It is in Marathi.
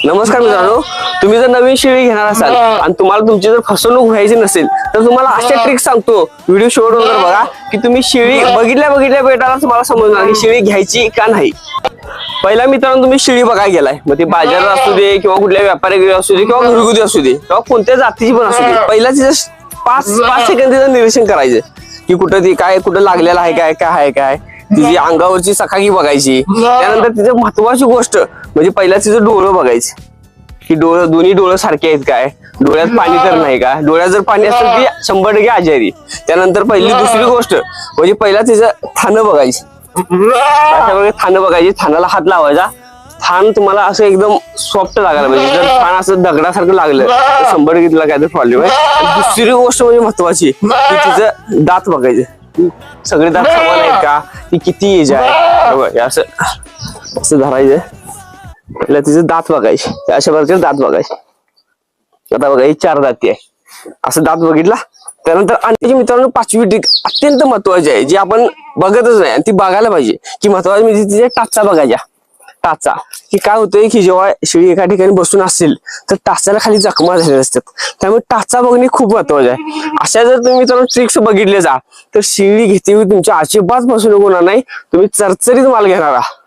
नमस्कार मित्रांनो, तुम्ही जर नवीन शेळी घेणार असाल आणि तुम्हाला तुमची जर फसवणूक व्हायची नसेल तर तुम्हाला अशा ट्रिक सांगतो. व्हिडिओ शेवटवर बघा की तुम्ही शेळी बघितल्या भेटायला तुम्हाला समजणार की शेळी घ्यायची का नाही. पहिला मित्रांनो, तुम्ही शेळी बघायला गेलाय, मग ती बाजारात असू दे किंवा कुठल्या व्यापारी असू दे किंवा घरगुती असू दे किंवा कोणत्या जातीची पण असू दे, पहिला तिचं 5 सेकंद तिचं निरीक्षण करायचं की कुठं ती काय कुठं लागलेलं आहे काय आहे काय, तिची अंगावरची चकाकी बघायची. त्यानंतर तिचं महत्वाची गोष्ट म्हणजे पहिला तिचं डोळं बघायचं की दोन्ही डोळं सारखे आहेत काय, डोळ्यात पाणी तर नाही का. डोळ्यात जर पाणी असेल ती 100% आजारी. त्यानंतर पहिली दुसरी गोष्ट म्हणजे पहिला तिचं थानं बघायची. अशा थानं बघायची, थानाला हात लावायचा. थान तुम्हाला असं एकदम सॉफ्ट लागायला पाहिजे. जर थान असं दगडासारखं लागलं तर 100% तिला काहीतरी प्रॉब्लेम आहे. दुसरी गोष्ट म्हणजे महत्वाची की तिचं दात बघायचे, सगळे दात समान आहेत का, ती किती एज आहे, असं असं धरायचं. पहिला तिचं दात बघायचे, अशा प्रकारे दात बघायचे. आता बघा ही 4 दाती आहे, असं दात बघितला. त्यानंतर आणि मित्रांनो 5वी ट्रिक अत्यंत महत्वाची आहे, जी आपण बघतच नाही आणि ती बघायला पाहिजे. की महत्वाची म्हणजे तिच्या टाचा बघायच्या. टाचा की काय होतंय की जेव्हा शेळी एका ठिकाणी बसून असेल तर टाचाला खाली जखमा झालेल्या असतात, त्यामुळे टाचा बघणे खूप महत्वाचं आहे. अशा जर तुम्ही मित्रांनो ट्रिक्स बघितले जा तर शेळी घेते तुमच्या अजिबात फसवणूक होणार नाही. तुम्ही चरचरीत माल घेणार आहात.